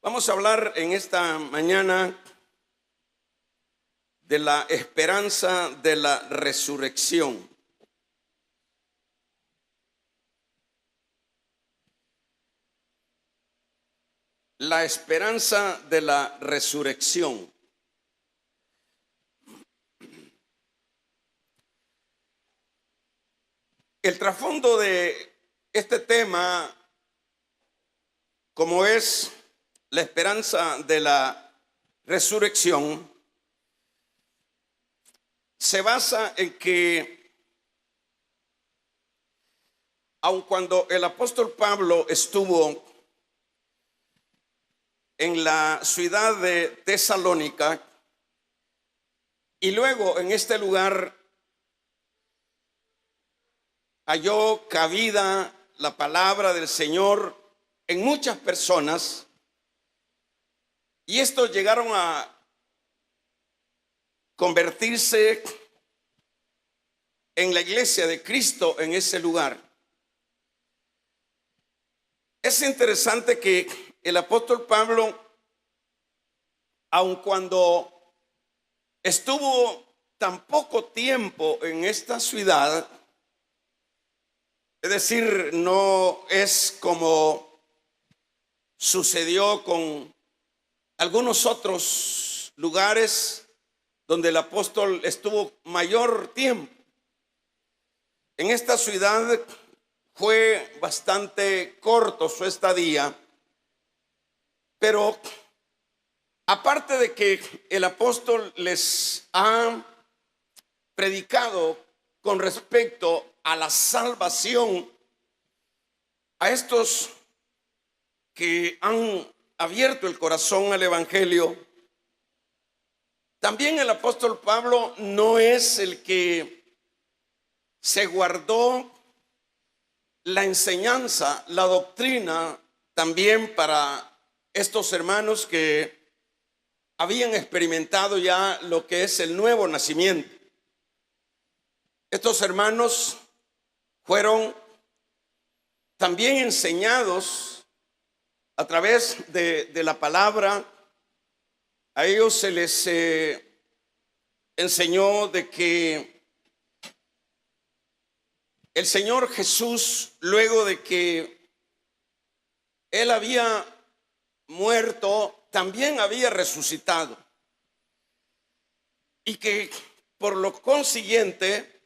Vamos a hablar en esta mañana de la esperanza de la resurrección. La esperanza de la resurrección. El trasfondo de este tema, como es la esperanza de la resurrección, se basa en que, aun cuando el apóstol Pablo estuvo en la ciudad de Tesalónica y luego en este lugar halló cabida la palabra del Señor en muchas personas, y estos llegaron a convertirse en la iglesia de Cristo en ese lugar. Es interesante que el apóstol Pablo, aun cuando estuvo tan poco tiempo en esta ciudad, es decir, no es como sucedió con algunos otros lugares donde el apóstol estuvo mayor tiempo. En esta ciudad fue bastante corto su estadía, pero aparte de que el apóstol les ha predicado con respecto a la salvación a estos que han abierto el corazón al evangelio, también el apóstol Pablo no es el que se guardó la enseñanza, la doctrina también para estos hermanos que habían experimentado ya lo que es el nuevo nacimiento. Estos hermanos fueron también enseñados a través de la palabra. A ellos se les enseñó de que el Señor Jesús, luego de que Él había muerto, también había resucitado, y que por lo consiguiente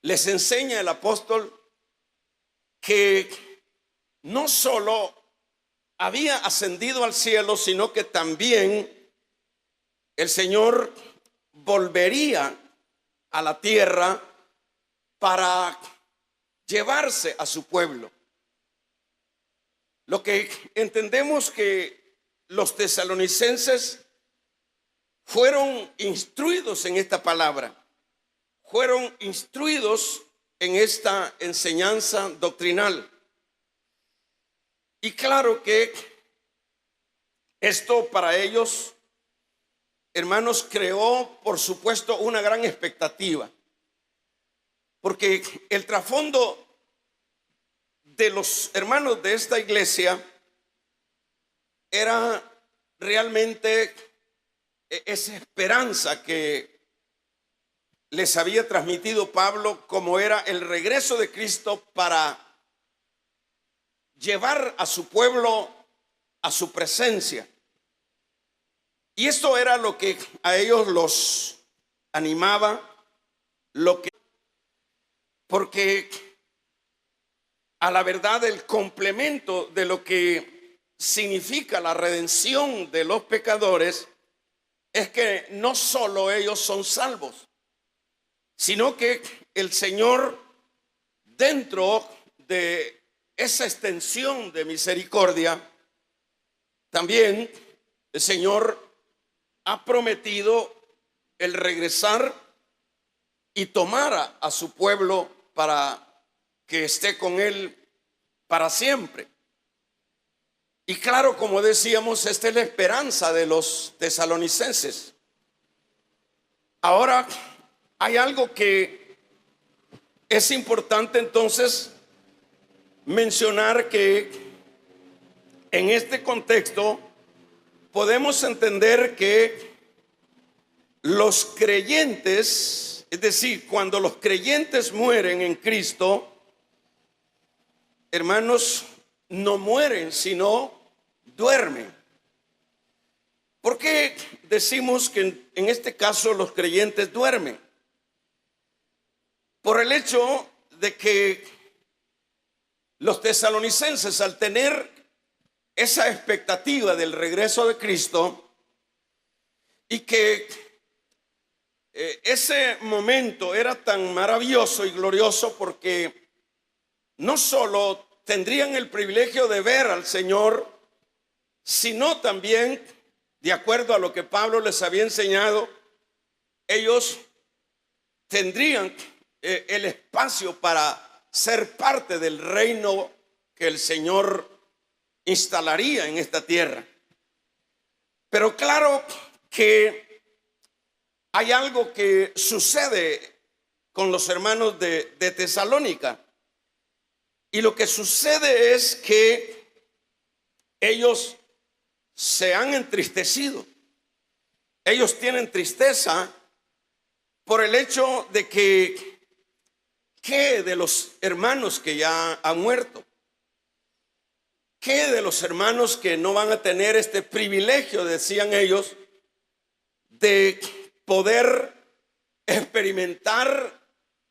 les enseña el apóstol que no solo había ascendido al cielo, sino que también el Señor volvería a la tierra para llevarse a su pueblo. Lo que entendemos que los tesalonicenses fueron instruidos en esta palabra, fueron instruidos en esta enseñanza doctrinal. Y claro que esto para ellos, hermanos, creó, por supuesto, una gran expectativa, porque el trasfondo de los hermanos de esta iglesia era realmente esa esperanza que les había transmitido Pablo, como era el regreso de Cristo para llevar a su pueblo a su presencia. Y esto era lo que a ellos los animaba, porque a la verdad el complemento de lo que significa la redención de los pecadores es que no solo ellos son salvos, sino que el Señor, dentro de esa extensión de misericordia, también el Señor ha prometido el regresar y tomar a su pueblo para que esté con él para siempre. Y claro, como decíamos, esta es la esperanza de los tesalonicenses. Ahora, hay algo que es importante entonces mencionar, que en este contexto podemos entender que los creyentes, es decir, cuando los creyentes mueren en Cristo, hermanos, no mueren, sino duermen. ¿Por qué decimos que en este caso los creyentes duermen? Por el hecho de que los tesalonicenses, al tener esa expectativa del regreso de Cristo y que ese momento era tan maravilloso y glorioso porque no solo tendrían el privilegio de ver al Señor, sino también, de acuerdo a lo que Pablo les había enseñado, ellos tendrían el espacio para ser parte del reino que el Señor instalaría en esta tierra. Pero claro que hay algo que sucede con los hermanos de Tesalónica. Y lo que sucede es que ellos se han entristecido. Ellos tienen tristeza por el hecho de que ¿qué de los hermanos que ya han muerto? ¿Qué de los hermanos que no van a tener este privilegio, decían ellos, de poder experimentar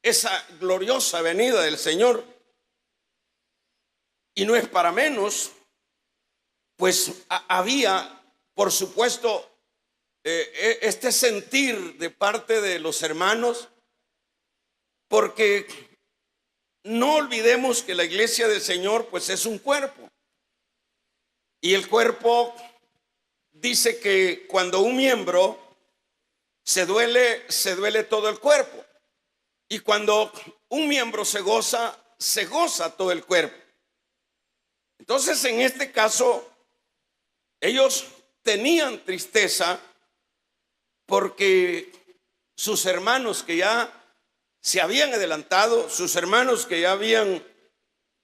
esa gloriosa venida del Señor? Y no es para menos, pues había, por supuesto, este sentir de parte de los hermanos, porque no olvidemos que la iglesia del Señor pues es un cuerpo. Y el cuerpo dice que cuando un miembro se duele todo el cuerpo. Y cuando un miembro se goza todo el cuerpo. Entonces, en este caso, ellos tenían tristeza porque sus hermanos que ya se habían adelantado, sus hermanos que ya habían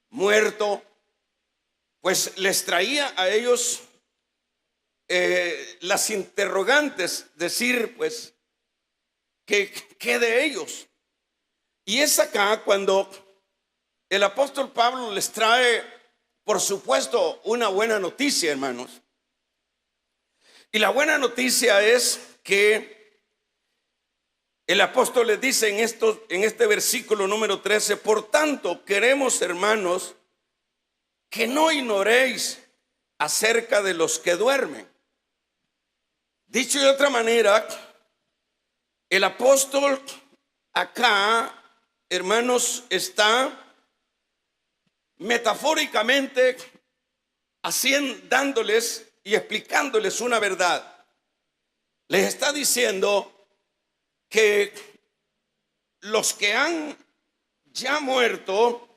muerto, pues les traía a ellos las interrogantes, decir, pues, ¿qué de ellos? Y es acá cuando el apóstol Pablo les trae, por supuesto, una buena noticia, hermanos. Y la buena noticia es que el apóstol les dice en este versículo número 13: por tanto, queremos, hermanos, que no ignoréis acerca de los que duermen. Dicho de otra manera, el apóstol acá, hermanos, está metafóricamente dándoles y explicándoles una verdad. Les está diciendo que los que han ya muerto,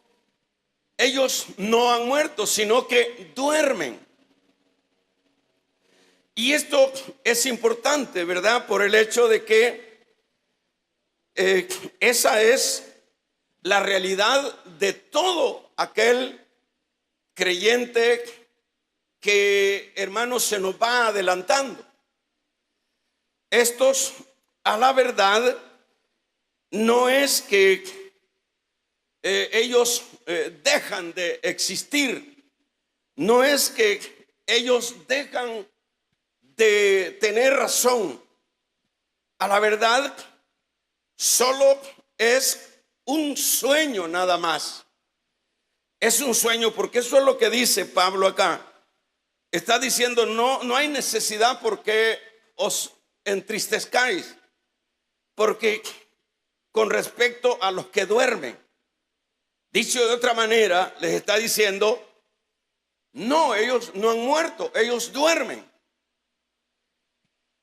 ellos no han muerto, sino que duermen. Y esto es importante, ¿verdad? Por el hecho de que esa es la realidad de todo aquel creyente que, hermanos, se nos va adelantando. Estos, a la verdad, no es que ellos dejan de existir, no es que ellos dejan de tener razón. A la verdad, solo es un sueño nada más. Es un sueño, porque eso es lo que dice Pablo acá. Está diciendo, no hay necesidad porque os entristezcáis, porque con respecto a los que duermen, dicho de otra manera, les está diciendo, no, ellos no han muerto, ellos duermen.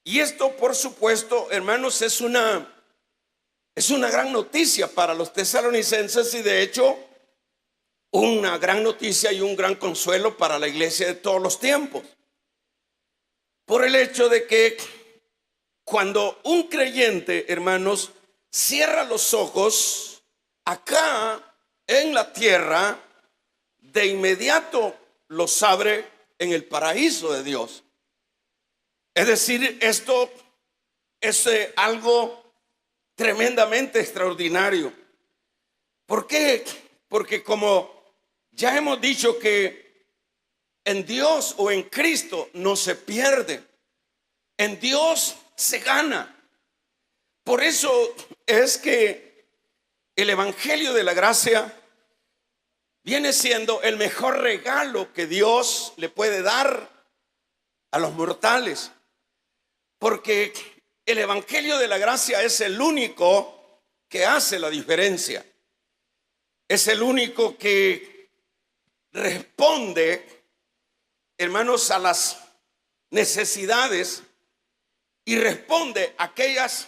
Y esto, por supuesto, hermanos, es una gran noticia para los tesalonicenses, y de hecho una gran noticia y un gran consuelo para la iglesia de todos los tiempos, por el hecho de que cuando un creyente, hermanos, cierra los ojos acá en la tierra, de inmediato los abre en el paraíso de Dios. Es decir, esto es algo tremendamente extraordinario. ¿Por qué? Porque como ya hemos dicho que en Dios o en Cristo no se pierde, en Dios se gana. Por eso es que el Evangelio de la Gracia viene siendo el mejor regalo que Dios le puede dar a los mortales. Porque el Evangelio de la Gracia es el único que hace la diferencia. Es el único que responde, hermanos, a las necesidades y responde a aquellas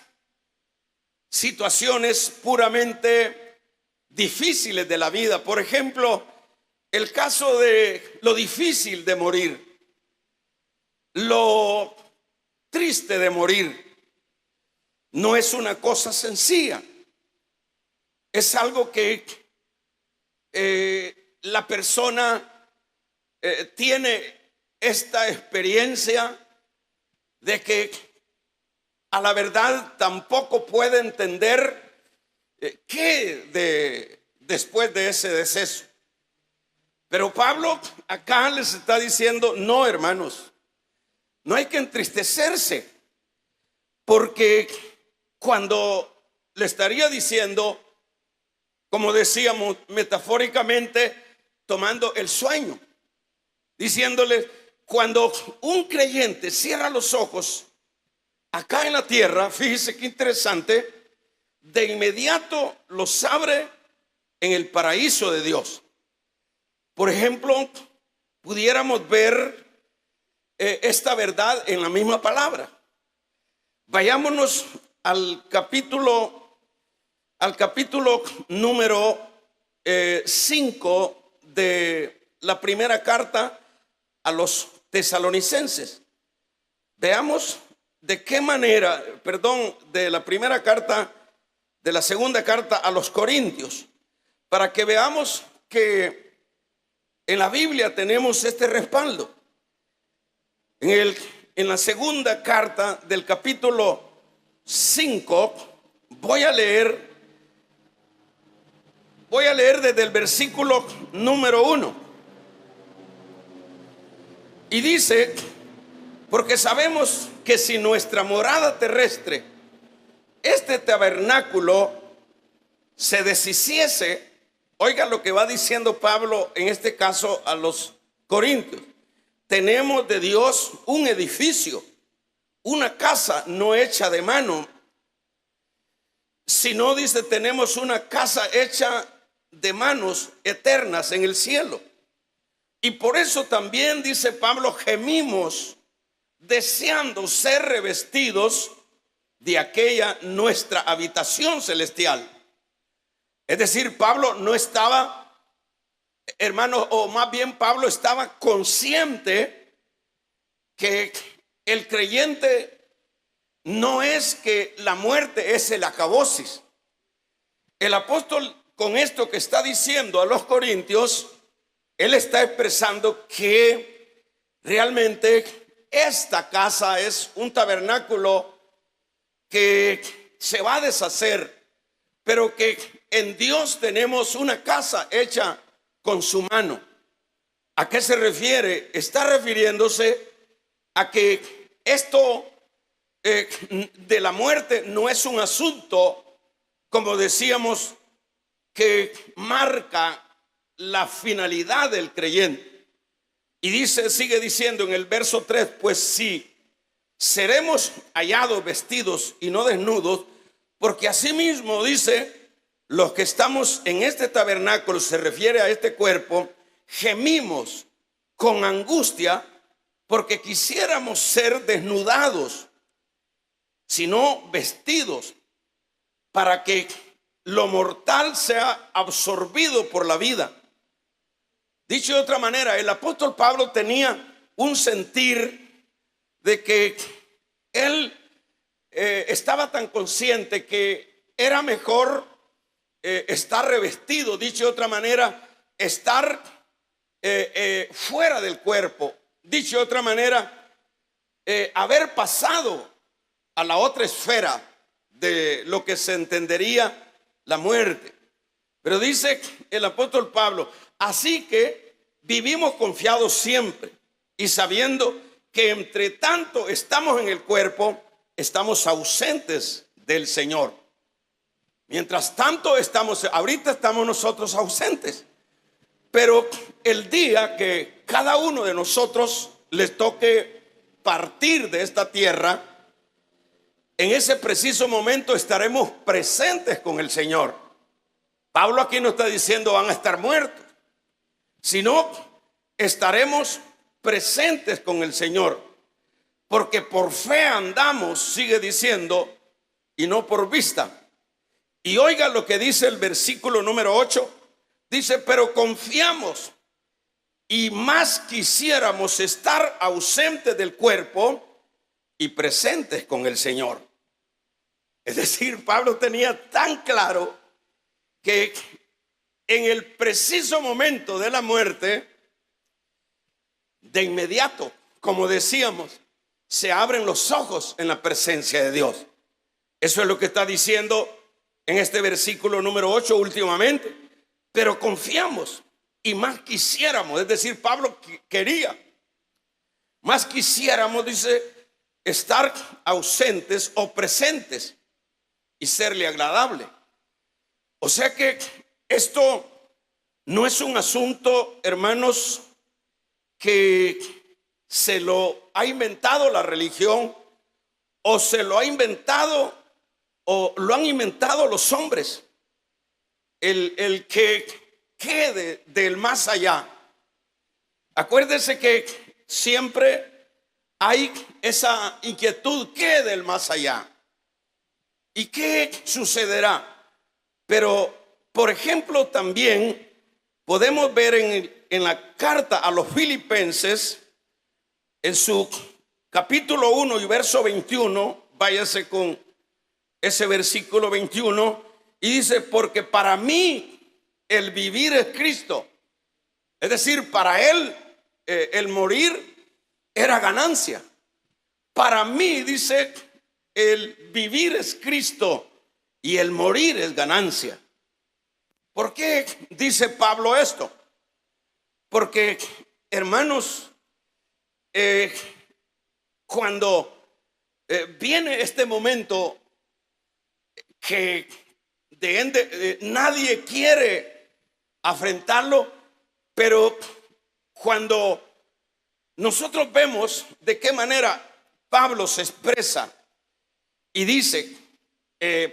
situaciones puramente difíciles de la vida. Por ejemplo, el caso de lo difícil de morir, lo triste de morir, no es una cosa sencilla. Es algo que la persona tiene esta experiencia de que a la verdad tampoco puede entender qué después de ese deceso. Pero Pablo acá les está diciendo: no, hermanos, no hay que entristecerse, porque cuando le estaría diciendo, como decíamos metafóricamente, tomando el sueño, diciéndole, cuando un creyente cierra los ojos acá en la tierra, fíjese qué interesante, de inmediato los abre en el paraíso de Dios. Por ejemplo, pudiéramos ver esta verdad en la misma palabra. Vayámonos al capítulo número 5 de la primera carta a los tesalonicenses. Veamos de qué manera, de la primera carta, de la segunda carta a los Corintios, para que veamos que en la Biblia tenemos este respaldo. En la segunda carta del capítulo 5, voy a leer desde el versículo número 1. Y dice: porque sabemos que si nuestra morada terrestre, este tabernáculo, se deshiciese, oiga lo que va diciendo Pablo en este caso a los Corintios: tenemos de Dios un edificio, una casa no hecha de mano, sino, dice, tenemos una casa hecha de manos eternas en el cielo. Y por eso también, dice Pablo, gemimos deseando ser revestidos de aquella nuestra habitación celestial. Es decir, Pablo no estaba, hermano, o más bien Pablo estaba consciente que el creyente no es que la muerte es el acabosis. El apóstol, con esto que está diciendo a los corintios, él está expresando que realmente esta casa es un tabernáculo que se va a deshacer, pero que en Dios tenemos una casa hecha con su mano. ¿A qué se refiere? Está refiriéndose a que esto de la muerte no es un asunto, como decíamos, que marca la finalidad del creyente. Y dice, sigue diciendo en el verso 3: pues sí, seremos hallados vestidos y no desnudos, porque asimismo, dice, los que estamos en este tabernáculo, se refiere a este cuerpo, gemimos con angustia, porque quisiéramos ser desnudados, sino vestidos, para que lo mortal sea absorbido por la vida. Dicho de otra manera, el apóstol Pablo tenía un sentir de que él estaba tan consciente que era mejor estar revestido, dicho de otra manera, estar fuera del cuerpo. Dicho de otra manera, haber pasado a la otra esfera de lo que se entendería la muerte. Pero dice el apóstol Pablo, así que vivimos confiados siempre y sabiendo que entre tanto estamos en el cuerpo, estamos ausentes del Señor. Mientras tanto ahorita estamos nosotros ausentes. Pero el día que cada uno de nosotros les toque partir de esta tierra, en ese preciso momento estaremos presentes con el Señor. Pablo aquí no está diciendo van a estar muertos, sino estaremos presentes con el Señor, porque por fe andamos, sigue diciendo, y no por vista. Y oiga lo que dice el versículo número 8, dice, pero confiamos y más quisiéramos estar ausentes del cuerpo y presentes con el Señor. Es decir, Pablo tenía tan claro que en el preciso momento de la muerte, de inmediato, como decíamos, se abren los ojos en la presencia de Dios. Eso es lo que está diciendo en este versículo número 8 últimamente. Pero confiamos y más quisiéramos, es decir, Pablo quería, más quisiéramos, dice, estar ausentes o presentes y serle agradable. O sea que esto no es un asunto, hermanos, que se lo ha inventado la religión o se lo ha inventado o lo han inventado los hombres. El que quede del más allá. Acuérdese que siempre hay esa inquietud, ¿qué del más allá? ¿Y qué sucederá? Pero, por ejemplo, también podemos ver en la carta a los Filipenses, en su capítulo 1 y verso 21, váyase con ese versículo 21, y dice, porque para mí el vivir es Cristo. Es decir, para él el morir era ganancia. Para mí, dice, el vivir es Cristo y el morir es ganancia. ¿Por qué dice Pablo esto? Porque, hermanos, cuando viene este momento que nadie quiere afrontarlo, pero cuando nosotros vemos de qué manera Pablo se expresa y dice,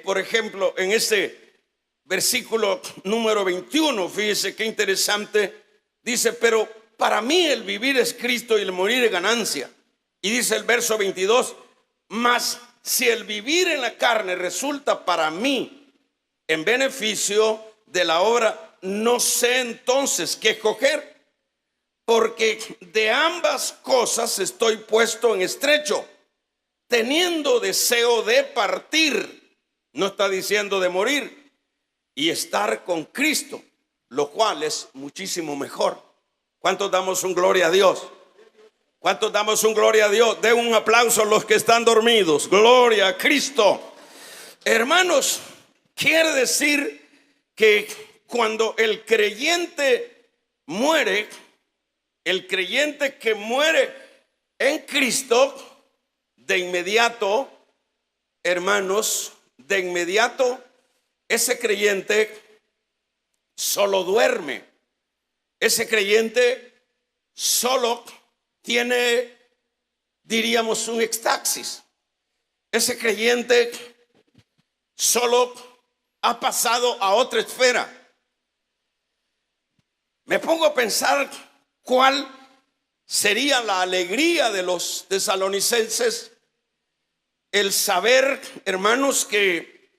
por ejemplo, en este versículo número 21, fíjese qué interesante, dice, pero para mí el vivir es Cristo y el morir es ganancia. Y dice el verso 22, mas si el vivir en la carne resulta para mí en beneficio de la obra, no sé entonces qué escoger, porque de ambas cosas estoy puesto en estrecho, teniendo deseo de partir, no está diciendo de morir, y estar con Cristo, lo cual es muchísimo mejor. ¿Cuántos damos un gloria a Dios? ¿Cuántos damos un gloria a Dios? Den un aplauso a los que están dormidos. Gloria a Cristo. Hermanos, quiere decir que cuando el creyente muere, el creyente que muere en Cristo, de inmediato, hermanos, de inmediato, ese creyente solo duerme. Ese creyente solo tiene, diríamos, un éxtasis. Ese creyente solo ha pasado a otra esfera. Me pongo a pensar cuál sería la alegría de los tesalonicenses el saber, hermanos, que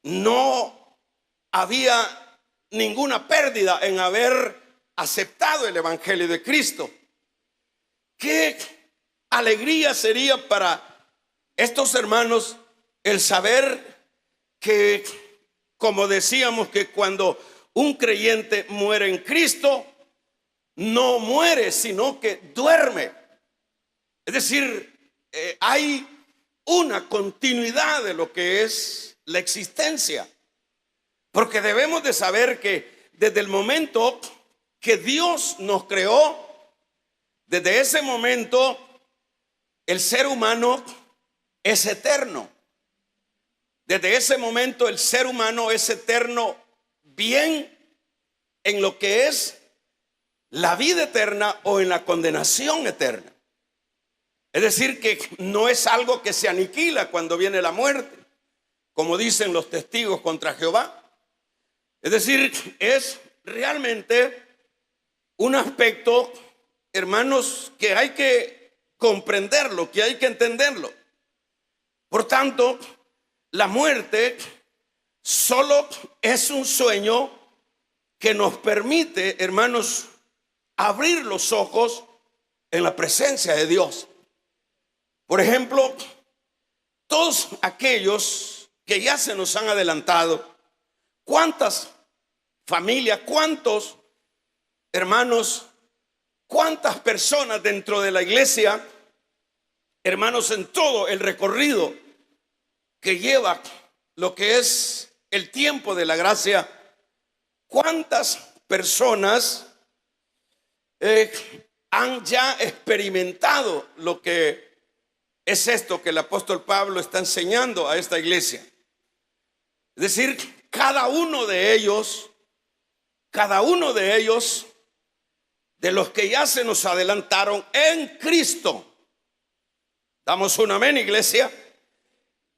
no había ninguna pérdida en haber aceptado el evangelio de Cristo. Qué alegría sería para estos hermanos el saber que, como decíamos, que cuando un creyente muere en Cristo, no muere, sino que duerme. Es decir, hay una continuidad de lo que es la existencia. Porque debemos de saber que desde el momento que Dios nos creó, desde ese momento el ser humano es eterno. Desde ese momento el ser humano es eterno, bien en lo que es la vida eterna o en la condenación eterna. Es decir, que no es algo que se aniquila cuando viene la muerte, como dicen los testigos contra Jehová. Es decir, es realmente un aspecto, hermanos, que hay que comprenderlo, que hay que entenderlo. Por tanto, la muerte solo es un sueño que nos permite, hermanos, abrir los ojos en la presencia de Dios. Por ejemplo, todos aquellos que ya se nos han adelantado, ¿cuántas familias, cuántos hermanos, cuántas personas dentro de la iglesia, hermanos, en todo el recorrido que lleva lo que es el tiempo de la gracia, cuántas personas han ya experimentado lo que es esto que el apóstol Pablo está enseñando a esta iglesia? Es decir, cada uno de ellos, de los que ya se nos adelantaron en Cristo, damos un amén, iglesia.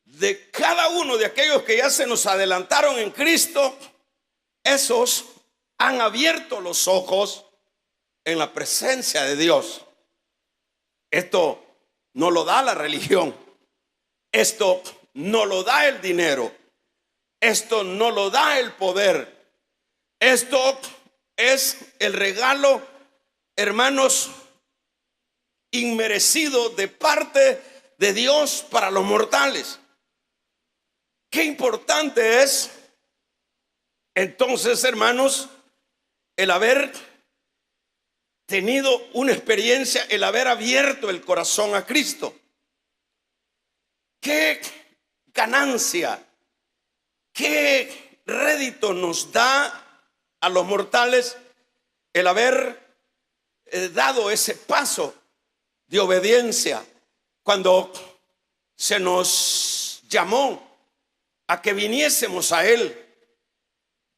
De cada uno de aquellos que ya se nos adelantaron en Cristo, esos han abierto los ojos en la presencia de Dios. Esto no lo da la religión, esto no lo da el dinero, esto no lo da el poder. Esto es el regalo, hermanos, inmerecido de parte de Dios para los mortales. Qué importante es entonces, hermanos, el haber tenido una experiencia, el haber abierto el corazón a Cristo. Qué ganancia, qué rédito nos da a los mortales el haber dado ese paso de obediencia cuando se nos llamó a que viniésemos a Él.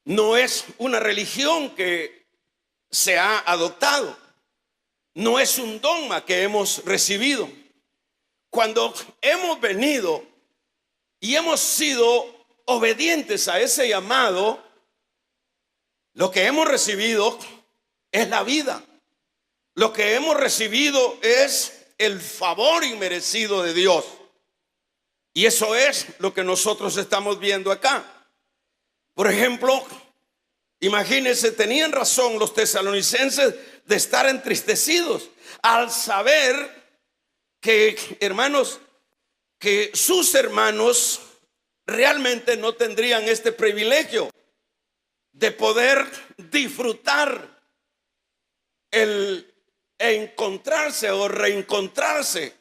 No es una religión que se ha adoptado, no es un dogma que hemos recibido. Cuando hemos venido y hemos sido obedientes a ese llamado, lo que hemos recibido es la vida. Lo que hemos recibido es el favor inmerecido de Dios. Y eso es lo que nosotros estamos viendo acá. Por ejemplo, imagínense, tenían razón los tesalonicenses de estar entristecidos al saber que, hermanos, que sus hermanos realmente no tendrían este privilegio de poder disfrutar el encontrarse o reencontrarse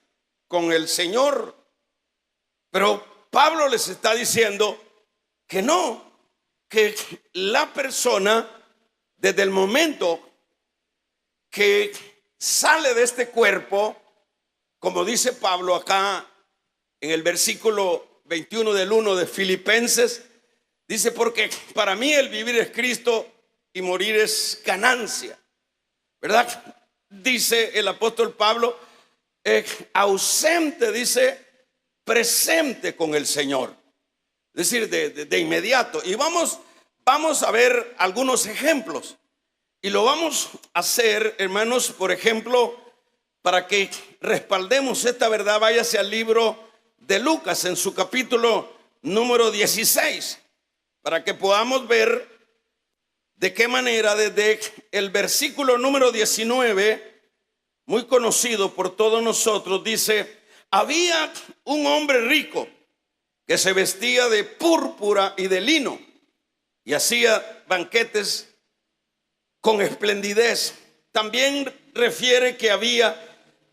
con el Señor. Pero Pablo les está diciendo que no, que la persona, desde el momento que sale de este cuerpo, como dice Pablo acá en el versículo 21 del 1 de Filipenses, dice: porque para mí el vivir es Cristo y morir es ganancia, ¿verdad? Dice el apóstol Pablo, ausente, dice, presente con el Señor. Es decir, de inmediato. Y vamos a ver algunos ejemplos. Y lo vamos a hacer, hermanos, por ejemplo, para que respaldemos esta verdad, váyase al libro de Lucas en su capítulo número 16, para que podamos ver de qué manera desde el versículo número 19, muy conocido por todos nosotros, dice: había un hombre rico que se vestía de púrpura y de lino y hacía banquetes con esplendidez. También refiere que había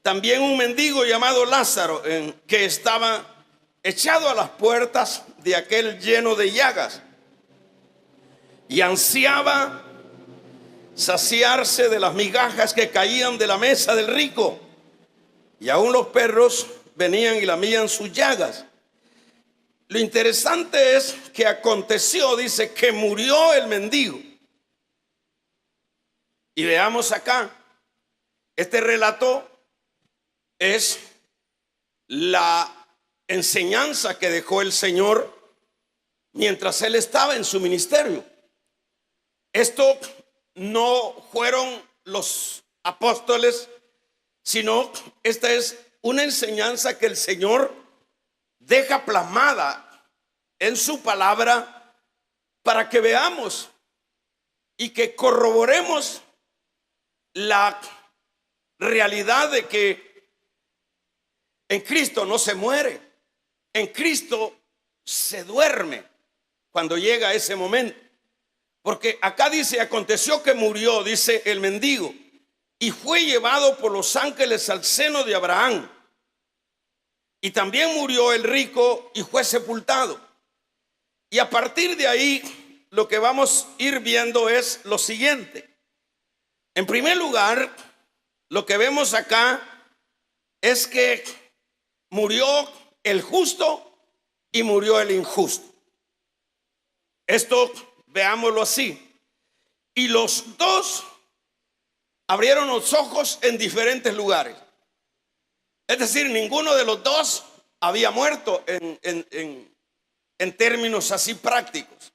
también un mendigo llamado Lázaro, que estaba echado a las puertas de aquel lleno de llagas y ansiaba saciarse de las migajas que caían de la mesa del rico, y aún los perros venían y lamían sus llagas. Lo interesante es que aconteció, dice, que murió el mendigo. Y veamos acá, este relato es la enseñanza que dejó el Señor mientras Él estaba en su ministerio. Esto no fueron los apóstoles, sino esta es una enseñanza que el Señor deja plasmada en su palabra para que veamos y que corroboremos la realidad de que en Cristo no se muere, en Cristo se duerme cuando llega ese momento. Porque acá dice, aconteció que murió, dice el mendigo, y fue llevado por los ángeles al seno de Abraham. Y también murió el rico y fue sepultado. Y a partir de ahí, lo que vamos a ir viendo es lo siguiente. En primer lugar, lo que vemos acá es que murió el justo y murió el injusto. Esto veámoslo así. Y los dos abrieron los ojos en diferentes lugares. Es decir, ninguno de los dos había muerto en términos así prácticos.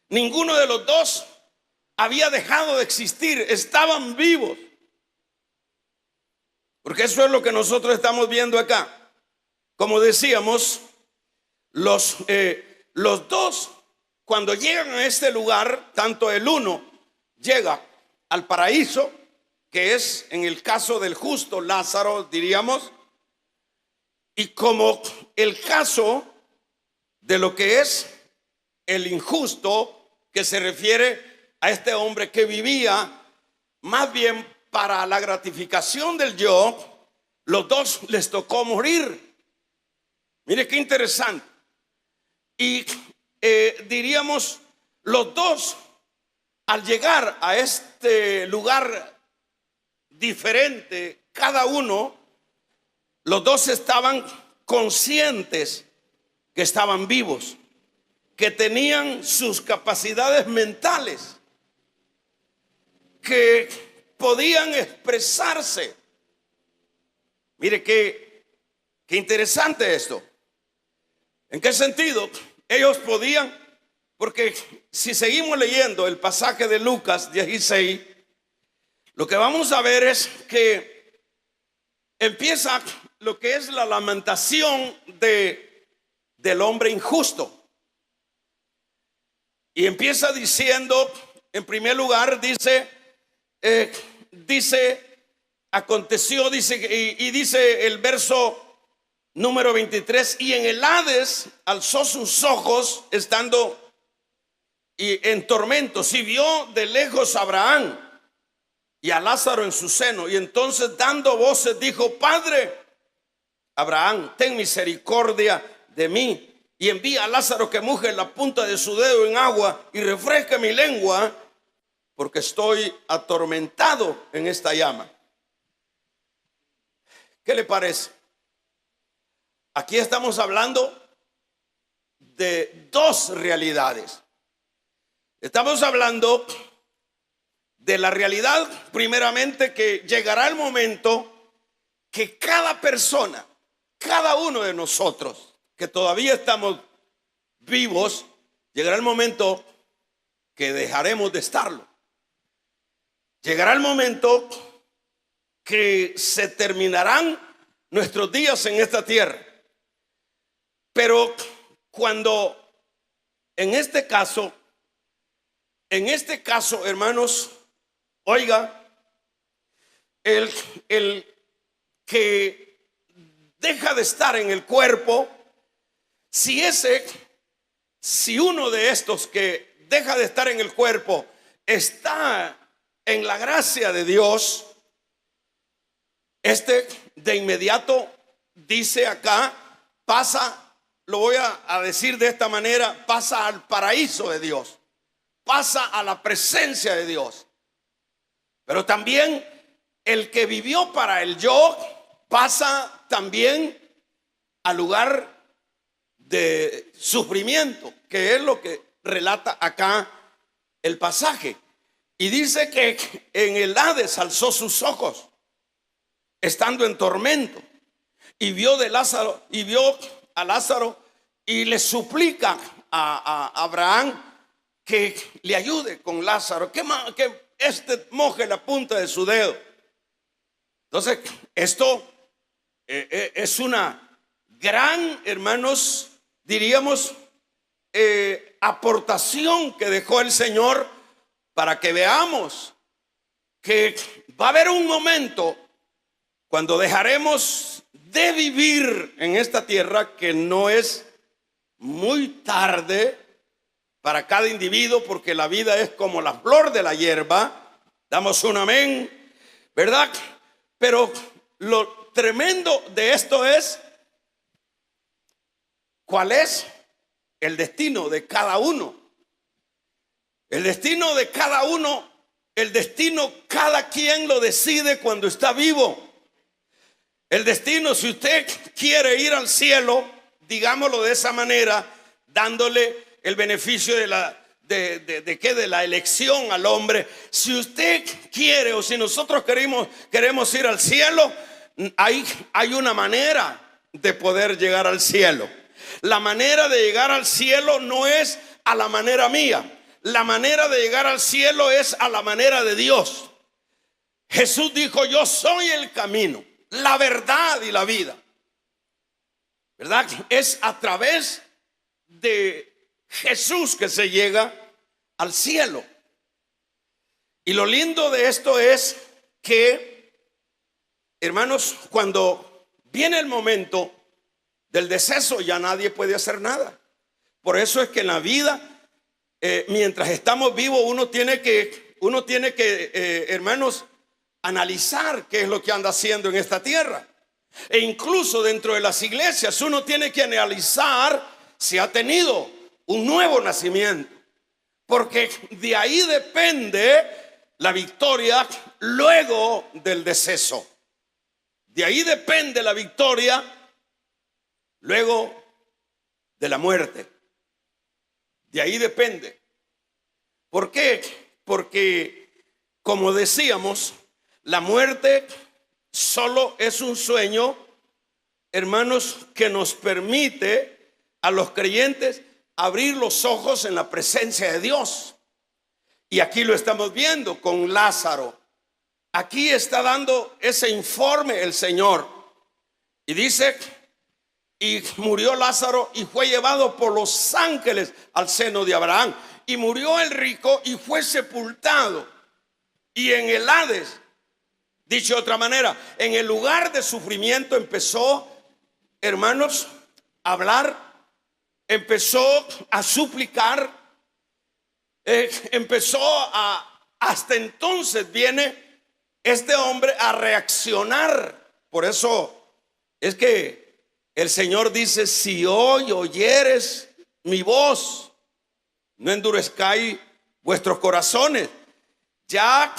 Ninguno de los dos había dejado de existir, estaban vivos. Porque eso es lo que nosotros estamos viendo acá. Como decíamos, los dos, cuando llegan a este lugar, tanto el uno llega al paraíso, que es en el caso del justo Lázaro, diríamos, y como el caso de lo que es el injusto, que se refiere a este hombre que vivía más bien para la gratificación del yo, los dos les tocó morir. Mire qué interesante. Y diríamos, los dos al llegar a este lugar diferente, cada uno, los dos estaban conscientes que estaban vivos, que tenían sus capacidades mentales, que podían expresarse. Mire qué interesante esto. ¿En qué sentido? Ellos podían, porque si seguimos leyendo el pasaje de Lucas 16, lo que vamos a ver es que empieza lo que es la lamentación del hombre injusto. Y empieza diciendo, en primer lugar, dice, aconteció, dice, y dice el verso número 23, y en el Hades alzó sus ojos estando en tormentos y vio de lejos a Abraham y a Lázaro en su seno, y entonces dando voces dijo: Padre Abraham, ten misericordia de mí y envía a Lázaro que moje la punta de su dedo en agua y refresque mi lengua, porque estoy atormentado en esta llama. ¿Qué le parece? Aquí estamos hablando de dos realidades. Estamos hablando de la realidad, primeramente, que llegará el momento que cada persona, cada uno de nosotros que todavía estamos vivos, llegará el momento que dejaremos de estarlo. Llegará el momento que se terminarán nuestros días en esta tierra. Pero cuando en este caso, hermanos, oiga, el que deja de estar en el cuerpo, si uno de estos que deja de estar en el cuerpo está en la gracia de Dios, de inmediato dice acá, pasa, lo voy a decir de esta manera, pasa al paraíso de Dios, pasa a la presencia de Dios. Pero también el que vivió para el yo pasa también al lugar de sufrimiento, que es lo que relata acá el pasaje. Y dice que en el Hades alzó sus ojos, estando en tormento, y vio a Lázaro y le suplica a Abraham que le ayude con Lázaro, que moje la punta de su dedo. Entonces, esto es una gran, hermanos, diríamos, aportación que dejó el Señor para que veamos que va a haber un momento cuando dejaremos de vivir en esta tierra, que no es muy tarde para cada individuo, porque la vida es como la flor de la hierba. Damos un amén, ¿verdad? Pero lo tremendo de esto es cuál es el destino de cada uno. El destino de cada uno, el destino cada quien lo decide cuando está vivo. El destino, si usted quiere ir al cielo, digámoslo de esa manera, dándole el beneficio de la elección al hombre. Si usted quiere, o si nosotros queremos ir al cielo, hay una manera de poder llegar al cielo. La manera de llegar al cielo no es a la manera mía. La manera de llegar al cielo es a la manera de Dios. Jesús dijo: yo soy el camino, la verdad y la vida, ¿verdad? Es a través de Jesús que se llega al cielo. Y lo lindo de esto es que, hermanos, cuando viene el momento del deceso, ya nadie puede hacer nada. Por eso es que en la vida, mientras estamos vivos, uno tiene que, hermanos, analizar qué es lo que anda haciendo en esta tierra. E incluso dentro de las iglesias uno tiene que analizar si ha tenido un nuevo nacimiento, porque de ahí depende la victoria luego del deceso. De ahí depende la victoria luego de la muerte. De ahí depende. ¿Por qué? Porque, como decíamos, la muerte solo es un sueño, hermanos, que nos permite a los creyentes abrir los ojos en la presencia de Dios. Y aquí lo estamos viendo con Lázaro. Aquí está dando ese informe el Señor. Y dice: y murió Lázaro y fue llevado por los ángeles al seno de Abraham. Y murió el rico y fue sepultado. Y en el Hades, dicho de otra manera, en el lugar de sufrimiento, empezó, hermanos, a hablar, empezó a suplicar, hasta entonces viene este hombre a reaccionar. Por eso es que el Señor dice: si hoy oyeres mi voz, no endurezcáis vuestros corazones. Ya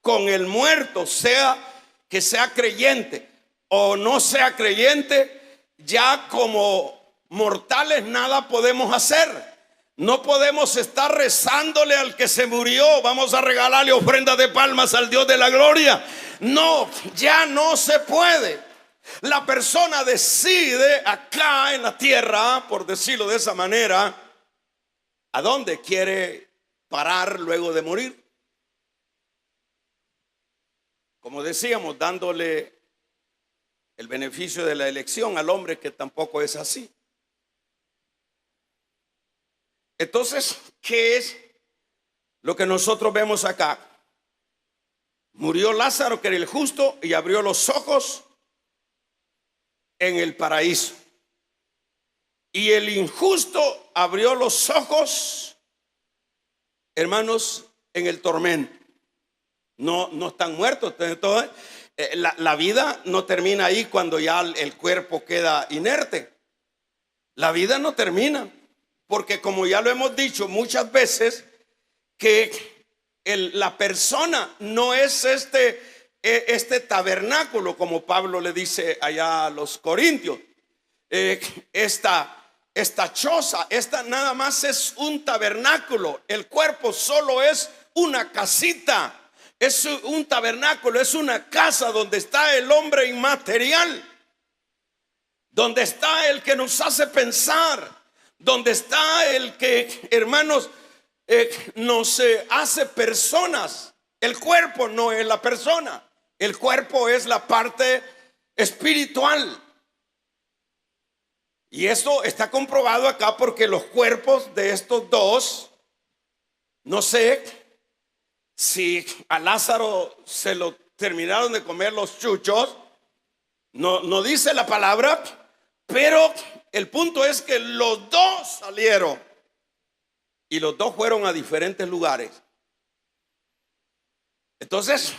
con el muerto, sea que sea creyente o no sea creyente, ya como mortales nada podemos hacer. No podemos estar rezándole al que se murió: vamos a regalarle ofrenda de palmas al Dios de la gloria. No, ya no se puede. La persona decide acá en la tierra, por decirlo de esa manera, a dónde quiere parar luego de morir. Como decíamos, dándole el beneficio de la elección al hombre, que tampoco es así. Entonces, ¿qué es lo que nosotros vemos acá? Murió Lázaro, que era el justo, y abrió los ojos en el paraíso. Y el injusto abrió los ojos, hermanos, en el tormento. No están muertos todos. la vida no termina ahí cuando ya el cuerpo queda inerte. La vida no termina, porque como ya lo hemos dicho muchas veces, que la persona no es este tabernáculo, como Pablo le dice allá a los corintios. Esta choza, esta nada más es un tabernáculo. El cuerpo solo es una casita, es un tabernáculo, es una casa donde está el hombre inmaterial, donde está el que nos hace pensar, donde está el que, hermanos, nos hace personas. El cuerpo no es la persona, el cuerpo es la parte espiritual. Y esto está comprobado acá porque los cuerpos de estos dos, no sé si a Lázaro se lo terminaron de comer los chuchos, no dice la palabra, pero el punto es que los dos salieron y los dos fueron a diferentes lugares. Entonces,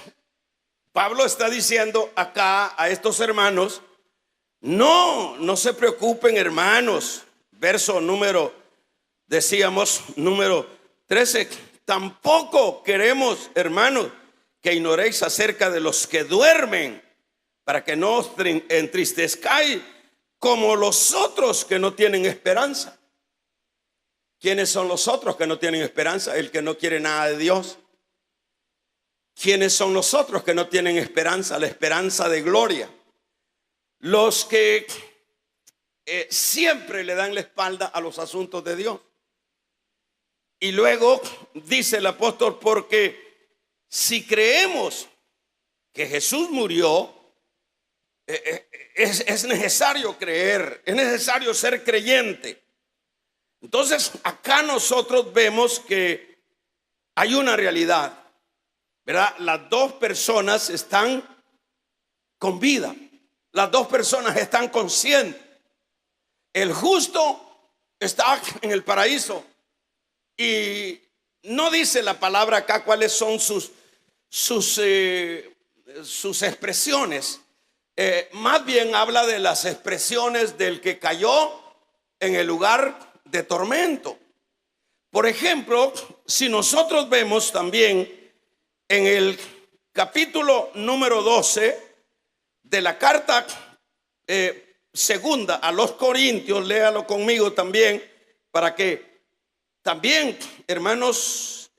Pablo está diciendo acá a estos hermanos: no se preocupen, hermanos. Verso número 13. Tampoco queremos, hermanos, que ignoréis acerca de los que duermen, para que no os entristezcáis como los otros que no tienen esperanza. ¿Quiénes son los otros que no tienen esperanza? El que no quiere nada de Dios. ¿Quiénes son los otros que no tienen esperanza? La esperanza de gloria. Los que siempre le dan la espalda a los asuntos de Dios. Y luego dice el apóstol: porque si creemos que Jesús murió, es necesario creer, es necesario ser creyente. Entonces acá nosotros vemos que hay una realidad, ¿verdad? Las dos personas están con vida, las dos personas están conscientes. El justo está en el paraíso y no dice la palabra acá cuáles son sus expresiones. Más bien habla de las expresiones del que cayó en el lugar de tormento. Por ejemplo, si nosotros vemos también en el capítulo número 12 de la carta segunda a los Corintios, léalo conmigo también, para que también, hermanos,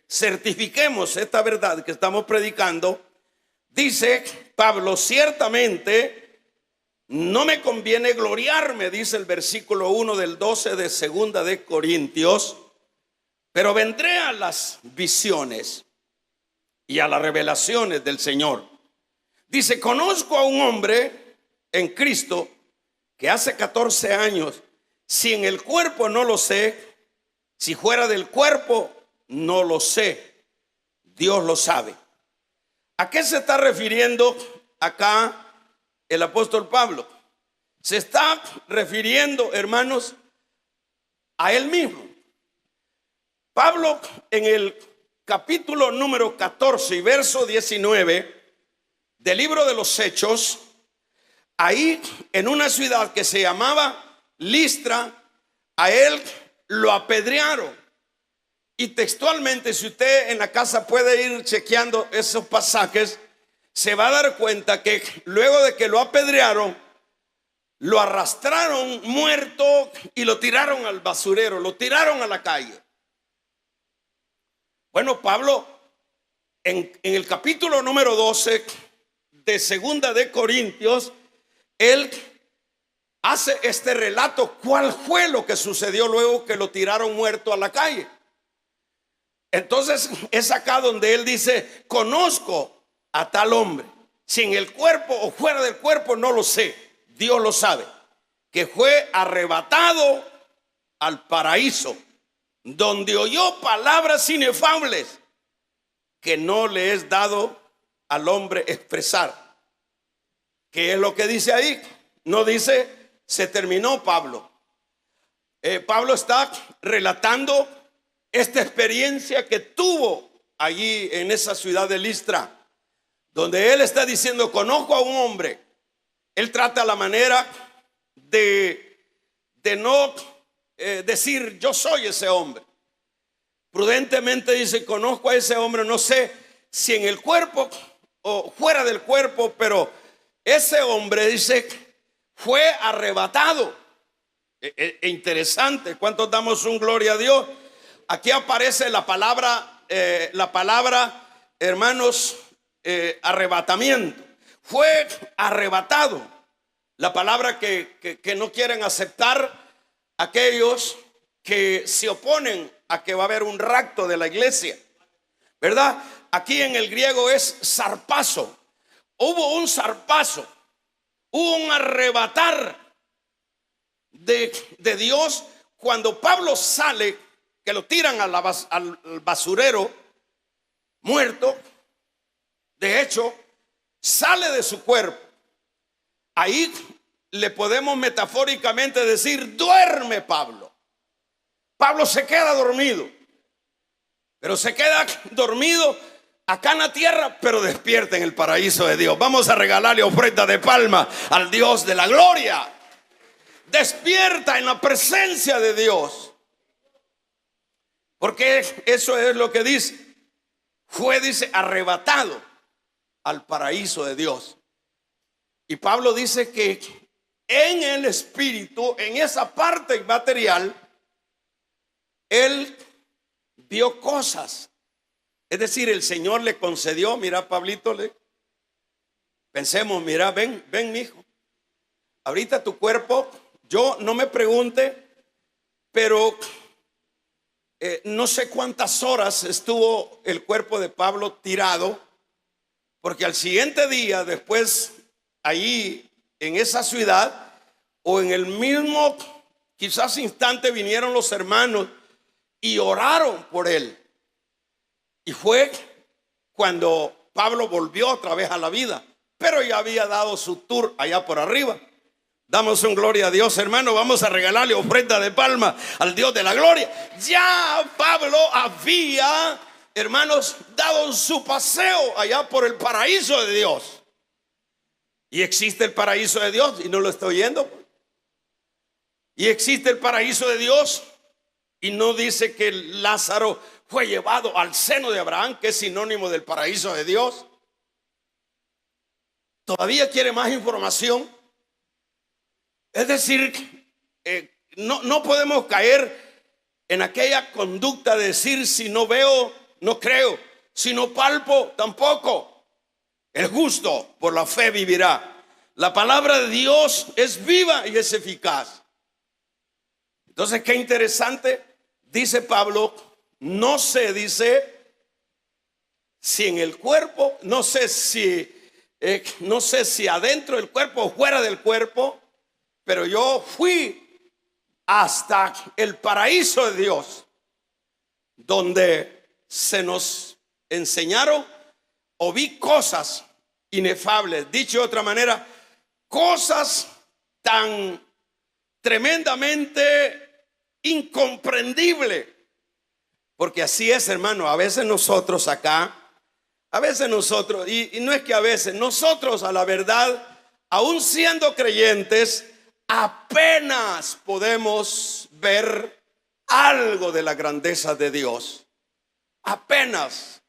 certifiquemos esta verdad que estamos predicando. Dice Pablo: ciertamente no me conviene gloriarme, dice el versículo 1 del 12 de segunda de Corintios, pero vendré a las visiones y a las revelaciones del Señor. Dice: conozco a un hombre en Cristo que hace 14 años, si en el cuerpo no lo sé, si fuera del cuerpo no lo sé, Dios lo sabe. ¿A qué se está refiriendo acá el apóstol Pablo? Se está refiriendo, hermanos, a él mismo. Pablo, en el capítulo número 14 y verso 19 del libro de los Hechos, ahí en una ciudad que se llamaba Listra, a él lo apedrearon. Y textualmente, si usted en la casa puede ir chequeando esos pasajes, se va a dar cuenta que luego de que lo apedrearon, lo arrastraron muerto y lo tiraron al basurero, lo tiraron a la calle. Bueno, Pablo en el capítulo número 12 de segunda de Corintios, él hace este relato: ¿cuál fue lo que sucedió luego que lo tiraron muerto a la calle? Entonces es acá donde él dice: conozco a tal hombre, si en el cuerpo o fuera del cuerpo no lo sé, Dios lo sabe, que fue arrebatado al paraíso, donde oyó palabras inefables que no le es dado al hombre expresar. ¿Qué es lo que dice ahí? No dice se terminó Pablo. Pablo está relatando esta experiencia que tuvo allí en esa ciudad de Listra, donde él está diciendo, conozco a un hombre. Él trata la manera de no decir yo soy ese hombre. Prudentemente dice, conozco a ese hombre, no sé si en el cuerpo o fuera del cuerpo, pero ese hombre, dice, fue arrebatado. Interesante. ¿Cuántos damos un gloria a Dios? Aquí aparece la palabra, hermanos, arrebatamiento. Fue arrebatado. La palabra que no quieren aceptar aquellos que se oponen a que va a haber un rapto de la iglesia, ¿verdad? Aquí en el griego es zarpazo. Hubo un zarpazo, hubo un arrebatar de Dios cuando Pablo sale, que lo tiran al basurero muerto. De hecho, sale de su cuerpo. Ahí le podemos metafóricamente decir, duerme Pablo. Pablo se queda dormido, pero se queda dormido acá en la tierra, pero despierta en el paraíso de Dios. Vamos a regalarle ofrenda de palma al Dios de la gloria. Despierta en la presencia de Dios, porque eso es lo que dice. Fue, dice, arrebatado al paraíso de Dios. Y Pablo dice que en el espíritu, en esa parte inmaterial, él vio cosas. Es decir, el Señor le concedió, mira Pablito, pensemos, mira, ven mi hijo, ahorita tu cuerpo, yo no me pregunte, pero no sé cuántas horas estuvo el cuerpo de Pablo tirado, porque al siguiente día, después, ahí en esa ciudad, o en el mismo quizás instante, vinieron los hermanos y oraron por él. Y fue cuando Pablo volvió otra vez a la vida, pero ya había dado su tour allá por arriba. Damos un gloria a Dios, hermano. Vamos a regalarle ofrenda de palma al Dios de la gloria. Ya Pablo había, hermanos, dado su paseo allá por el paraíso de Dios. Y existe el paraíso de Dios y no lo estoy oyendo. Y existe el paraíso de Dios y no dice que Lázaro fue llevado al seno de Abraham, que es sinónimo del paraíso de Dios. Todavía quiere más información. Es decir, no podemos caer en aquella conducta de decir, si no veo, no creo, si no palpo, tampoco. El justo por la fe vivirá. La palabra de Dios es viva y es eficaz. Entonces, qué interesante, dice Pablo, no sé, dice, si en el cuerpo, no sé si adentro del cuerpo o fuera del cuerpo, pero yo fui hasta el paraíso de Dios, donde se nos enseñaron o vi cosas inefables. Dicho de otra manera, cosas tan tremendamente incomprendibles. Porque así es, hermano. A veces nosotros acá, y no es que a veces, nosotros a la verdad, aún siendo creyentes, apenas podemos ver algo de la grandeza de Dios. Apenas.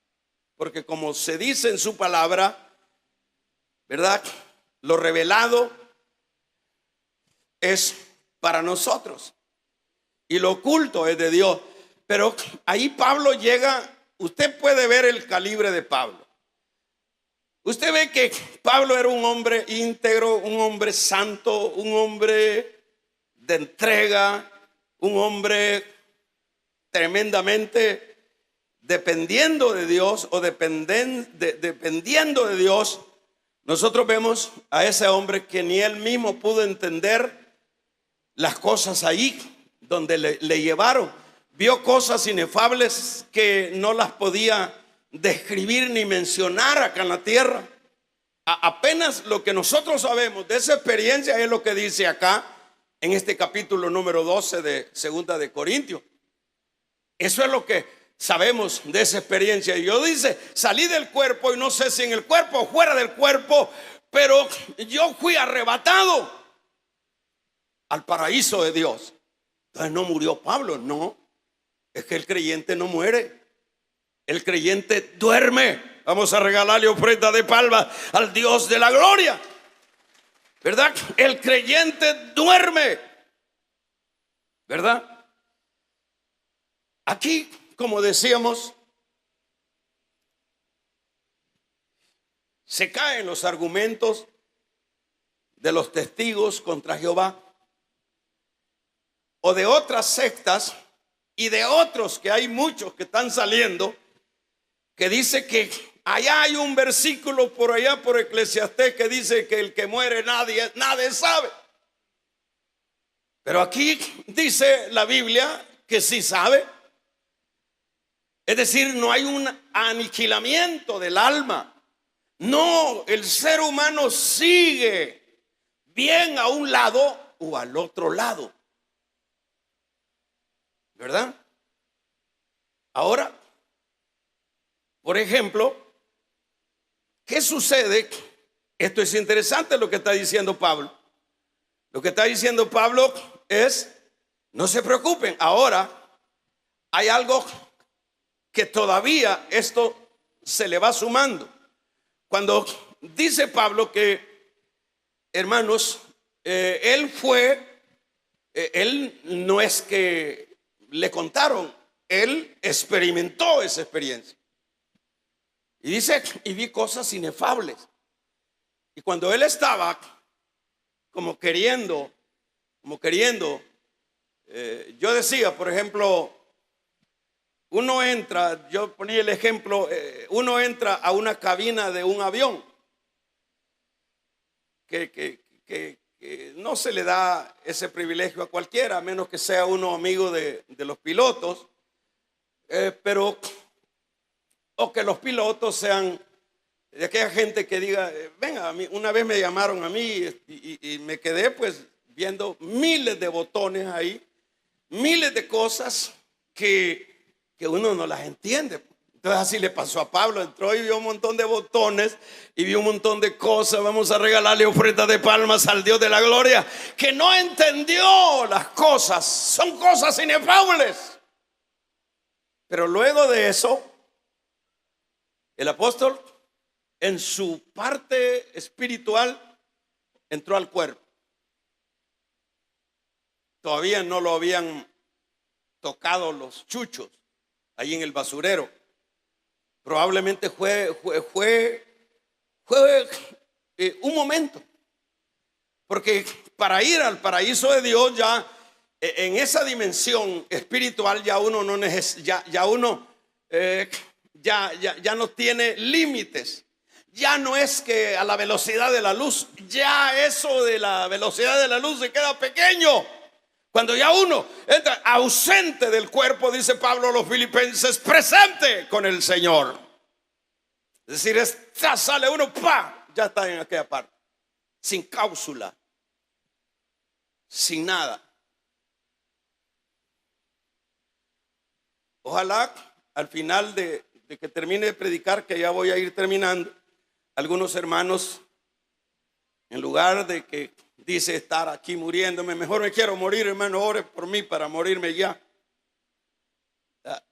Porque como se dice en su palabra, ¿verdad? Lo revelado es para nosotros y lo oculto es de Dios. Pero ahí Pablo llega, usted puede ver el calibre de Pablo. Usted ve que Pablo era un hombre íntegro, un hombre santo, un hombre de entrega, un hombre tremendamente dependiendo de Dios o dependiendo de Dios. Nosotros vemos a ese hombre que ni él mismo pudo entender las cosas ahí donde le llevaron. Vio cosas inefables que no las podía describir ni mencionar acá en la tierra. Apenas lo que nosotros sabemos de esa experiencia es lo que dice acá en este capítulo número 12 de Segunda de Corintios. Eso es lo que sabemos de esa experiencia. Y yo dice, salí del cuerpo y no sé si en el cuerpo o fuera del cuerpo, pero yo fui arrebatado al paraíso de Dios. Entonces no murió Pablo, no. Es que el creyente no muere. El creyente duerme. Vamos a regalarle ofrenda de palmas al Dios de la gloria, ¿verdad? El creyente duerme, ¿verdad? Aquí, como decíamos, se caen los argumentos de los testigos contra Jehová o de otras sectas y de otros, que hay muchos que están saliendo, que dice que allá hay un versículo por allá por Eclesiastés que dice que el que muere nadie sabe. Pero aquí dice la Biblia que sí sabe. Es decir, no hay un aniquilamiento del alma. No, el ser humano sigue bien a un lado o al otro lado, ¿verdad? Ahora, por ejemplo, ¿qué sucede? Esto es interesante lo que está diciendo Pablo. Lo que está diciendo Pablo es, no se preocupen. Ahora hay algo que todavía esto se le va sumando. Cuando dice Pablo que, hermanos, él no es que le contaron, él experimentó esa experiencia. Y dice, y vi cosas inefables. Y cuando él estaba como queriendo, yo decía, por ejemplo, uno entra, yo ponía el ejemplo, uno entra a una cabina de un avión que no se le da ese privilegio a cualquiera, a menos que sea uno amigo de los pilotos, pero o que los pilotos sean de aquella gente que diga, venga, a mí, una vez me llamaron a mí y me quedé pues viendo miles de botones ahí, miles de cosas que uno no las entiende. Entonces así le pasó a Pablo, entró y vio un montón de botones y vio un montón de cosas. Vamos a regalarle ofrenda de palmas al Dios de la gloria, que no entendió las cosas, son cosas inefables. Pero luego de eso, el apóstol en su parte espiritual entró al cuerpo. Todavía no lo habían tocado los chuchos ahí en el basurero. Probablemente fue un momento, porque para ir al paraíso de Dios ya en esa dimensión espiritual ya uno no necesita, ya no tiene límites. Ya no es que a la velocidad de la luz, ya eso de la velocidad de la luz se queda pequeño. Cuando ya uno entra ausente del cuerpo, dice Pablo a los filipenses, presente con el Señor. Es decir, sale uno, ya está en aquella parte, sin cápsula, sin nada. Ojalá al final de que termine de predicar, que ya voy a ir terminando, algunos hermanos, en lugar de que dice estar aquí muriéndome, mejor me quiero morir, hermano, ore por mí para morirme ya.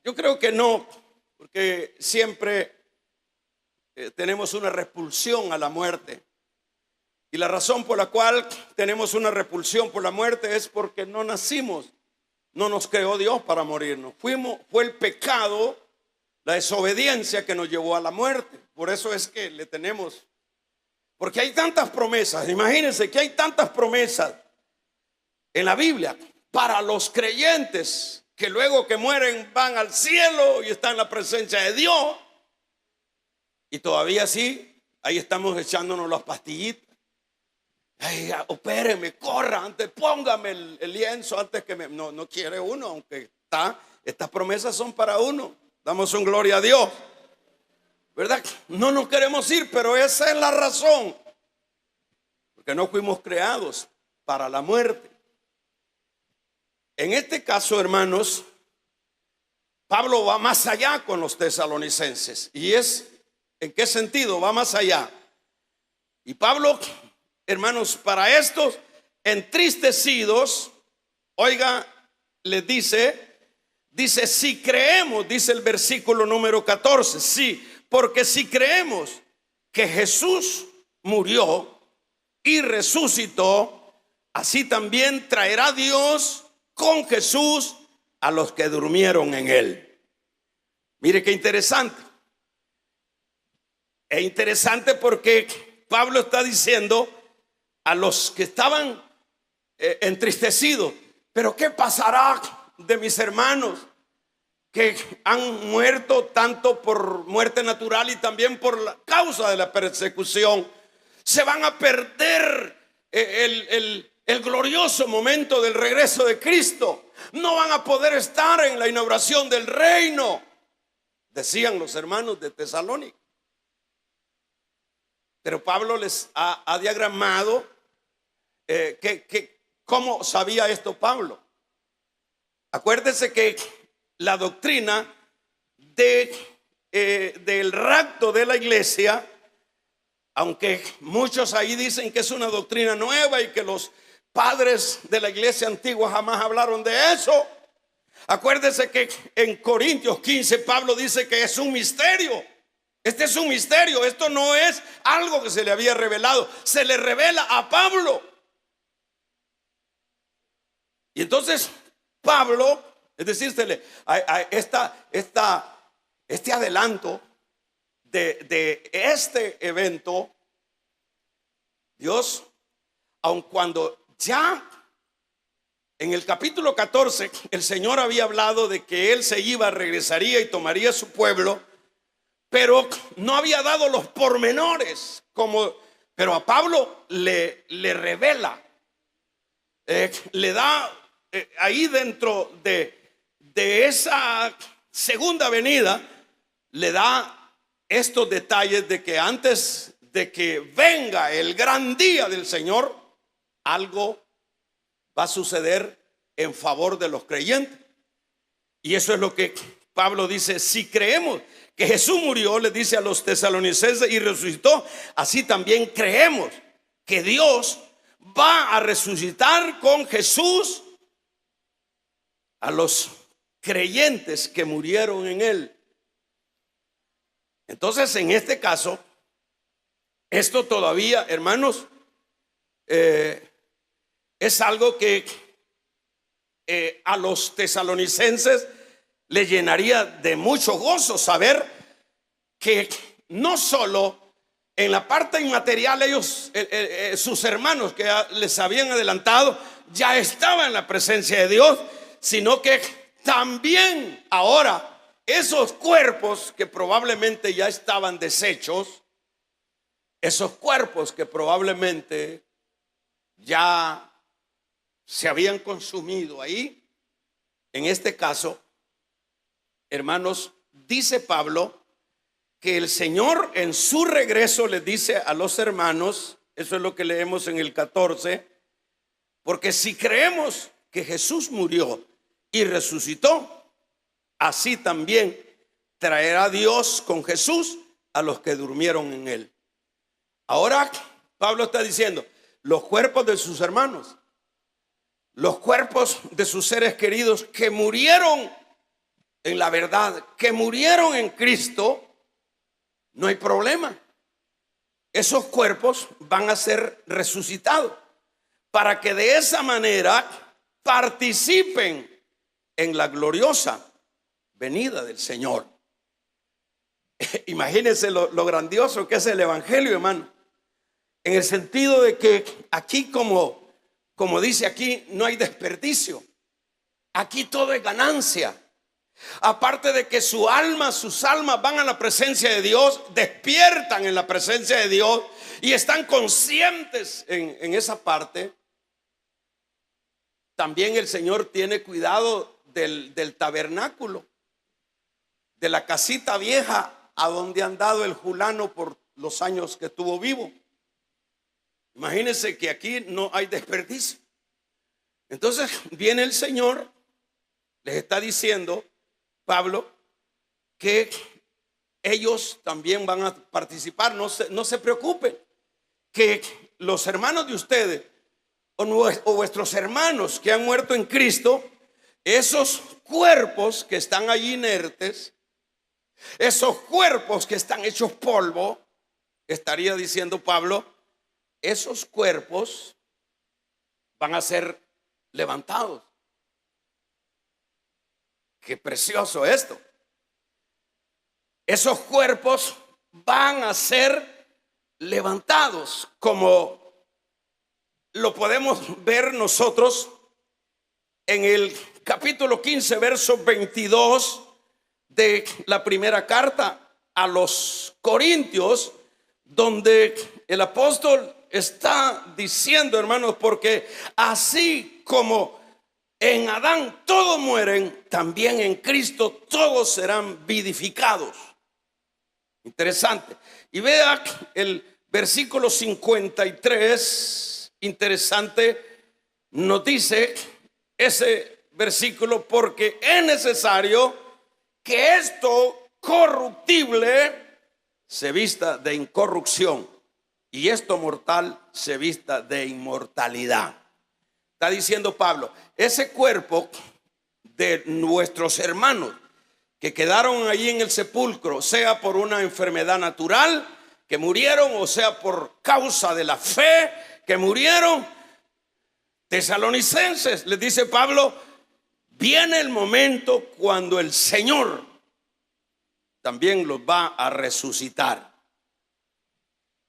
Yo creo que no, porque siempre tenemos una repulsión a la muerte. Y la razón por la cual tenemos una repulsión por la muerte es porque no nacimos, no nos creó Dios para morirnos. Fue el pecado, la desobediencia que nos llevó a la muerte. Por eso es que le tenemos, porque hay tantas promesas. Imagínense que hay tantas promesas en la Biblia para los creyentes que luego que mueren van al cielo y están en la presencia de Dios. Y todavía sí, ahí estamos echándonos las pastillitas. Ay, opéreme, corra, antes póngame el lienzo antes que no quiere uno, aunque estas promesas son para uno. Damos un gloria a Dios, ¿verdad? No nos queremos ir, pero esa es la razón, porque no fuimos creados para la muerte. En este caso, hermanos, Pablo va más allá con los tesalonicenses. ¿Y en qué sentido? Va más allá. Y Pablo, hermanos, para estos entristecidos, oiga, les dice, si creemos, dice el versículo número 14, sí, porque si creemos que Jesús murió y resucitó, así también traerá Dios con Jesús a los que durmieron en él. Mire qué interesante. Es interesante porque Pablo está diciendo a los que estaban entristecidos, pero ¿qué pasará de mis hermanos que han muerto tanto por muerte natural y también por la causa de la persecución? Se van a perder el glorioso momento del regreso de Cristo. No van a poder estar en la inauguración del reino, decían los hermanos de Tesalónica. Pero Pablo les ha diagramado cómo sabía esto Pablo. Acuérdense que la doctrina del rapto de la iglesia, aunque muchos ahí dicen que es una doctrina nueva y que los padres de la iglesia antigua jamás hablaron de eso, acuérdense que en Corintios 15 Pablo dice que es un misterio. Este es un misterio, esto no es algo que se le había revelado, se le revela a Pablo. Y entonces Pablo, es decir, este adelanto de este evento, Dios, aun cuando ya en el capítulo 14 el Señor había hablado de que Él regresaría y tomaría su pueblo, pero no había dado los pormenores, pero a Pablo le revela, le da ahí dentro de esa segunda venida, le da estos detalles de que antes de que venga el gran día del Señor, algo va a suceder en favor de los creyentes. Y eso es lo que Pablo dice: si creemos que Jesús murió, le dice a los tesalonicenses, y resucitó, así también creemos que Dios va a resucitar con Jesús a los creyentes que murieron en él. Entonces, en este caso, esto todavía, hermanos, es algo que a los tesalonicenses le llenaría de mucho gozo saber que no solo en la parte inmaterial ellos, sus hermanos que les habían adelantado, ya estaban en la presencia de Dios, sino que también ahora esos cuerpos que probablemente ya estaban deshechos, esos cuerpos que probablemente ya se habían consumido ahí, en este caso, hermanos, dice Pablo que el Señor en su regreso les dice a los hermanos, eso es lo que leemos en el 14, porque si creemos que Jesús murió y resucitó, así también traerá Dios con Jesús a los que durmieron en él. Ahora Pablo está diciendo, los cuerpos de sus hermanos, los cuerpos de sus seres queridos que murieron en la verdad, que murieron en Cristo, no hay problema. Esos cuerpos van a ser resucitados para que de esa manera participen en la gloriosa venida del Señor. Imagínense lo grandioso que es el evangelio, hermano, en el sentido de que aquí, como dice aquí, no hay desperdicio. Aquí todo es ganancia. Aparte de que sus almas van a la presencia de Dios, despiertan en la presencia de Dios y están conscientes en esa parte. También el Señor tiene cuidado del tabernáculo, de la casita vieja a donde han dado el fulano por los años que estuvo vivo. Imagínense que aquí no hay desperdicio. Entonces viene el Señor, les está diciendo, Pablo que ellos también van a participar. No se preocupen, que los hermanos de ustedes o vuestros hermanos que han muerto en Cristo, esos cuerpos que están allí inertes, esos cuerpos que están hechos polvo, estaría diciendo Pablo, esos cuerpos van a ser levantados. Qué precioso esto. Esos cuerpos van a ser levantados, como lo podemos ver nosotros en el capítulo 15, verso 22 de la primera carta a los Corintios, donde el apóstol está diciendo, hermanos, porque así como en Adán todos mueren, también en Cristo todos serán vivificados. Interesante. Y vea el versículo 53, interesante, nos dice ese versículo, porque es necesario que esto corruptible se vista de incorrupción y esto mortal se vista de inmortalidad. Está diciendo Pablo, ese cuerpo de nuestros hermanos que quedaron allí en el sepulcro, sea por una enfermedad natural que murieron, o sea por causa de la fe que murieron, tesalonicenses, les dice Pablo, viene el momento cuando el Señor también los va a resucitar,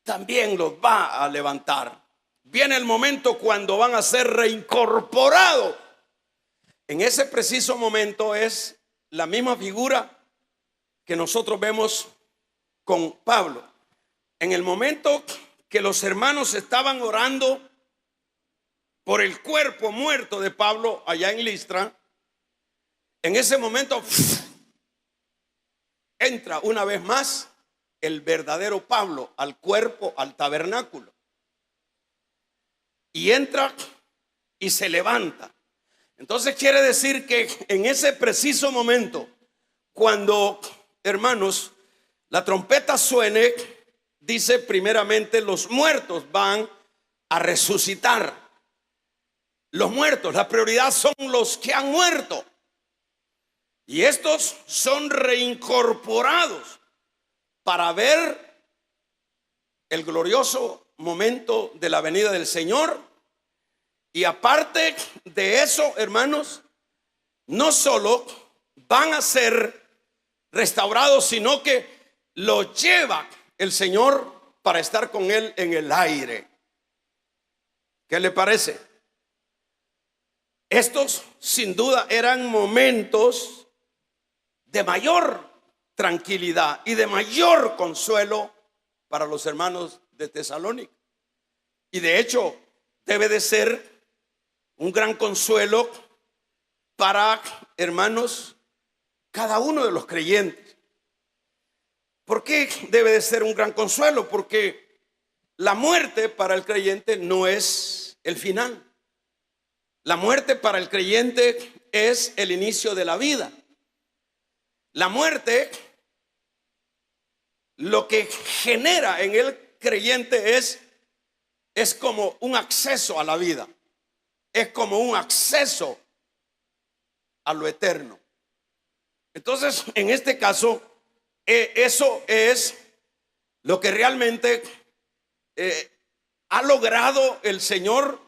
también los va a levantar. Viene el momento cuando van a ser reincorporados. En ese preciso momento es la misma figura que nosotros vemos con Pablo. En el momento que los hermanos estaban orando por el cuerpo muerto de Pablo allá en Listra, en ese momento entra una vez más el verdadero Pablo al cuerpo, al tabernáculo, y entra y se levanta. Entonces quiere decir que en ese preciso momento, cuando, hermanos, la trompeta suene, dice primeramente los muertos van a resucitar. Los muertos, la prioridad son los que han muerto. Y estos son reincorporados para ver el glorioso momento de la venida del Señor. Y aparte de eso, hermanos, no solo van a ser restaurados, sino que los lleva el Señor para estar con Él en el aire. ¿Qué le parece? Estos sin duda eran momentos de mayor tranquilidad y de mayor consuelo para los hermanos de Tesalónica. Y de hecho debe de ser un gran consuelo para, hermanos, cada uno de los creyentes. ¿Por qué debe de ser un gran consuelo? Porque la muerte para el creyente no es el final. La muerte para el creyente es el inicio de la vida. La muerte, lo que genera en el creyente es como un acceso a la vida. Es como un acceso a lo eterno. Entonces, en este caso, eso es lo que realmente ha logrado el Señor,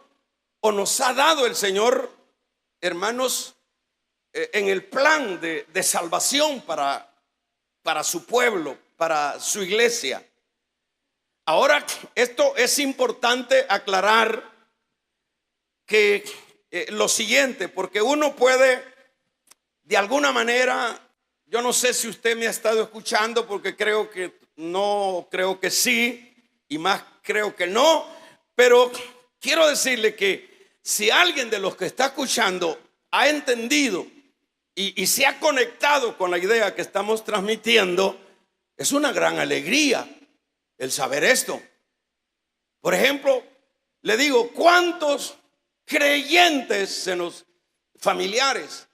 o nos ha dado el Señor, hermanos, en el plan de salvación para su pueblo, para su iglesia. Ahora, esto es importante aclarar que lo siguiente, porque uno puede, de alguna manera, yo no sé si usted me ha estado escuchando, porque creo que no, creo que sí, y más creo que no, pero quiero decirle que si alguien de los que está escuchando ha entendido y se ha conectado con la idea que estamos transmitiendo, es una gran alegría el saber esto. Por ejemplo, le digo, ¿cuántos creyentes familiares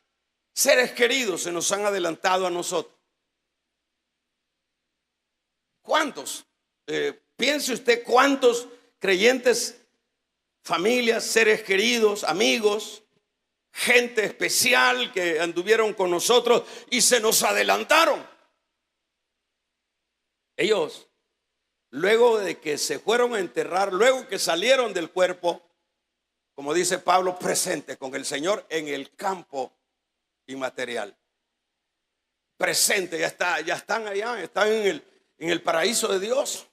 seres queridos se nos han adelantado a nosotros. ¿Cuántos? Piense usted cuántos creyentes, familias, seres queridos, amigos, gente especial que anduvieron con nosotros y se nos adelantaron. Ellos, luego de que se fueron a enterrar, luego que salieron del cuerpo, como dice Pablo, presente con el Señor en el campo inmaterial. Presente, ya están allá, están en el paraíso de Dios.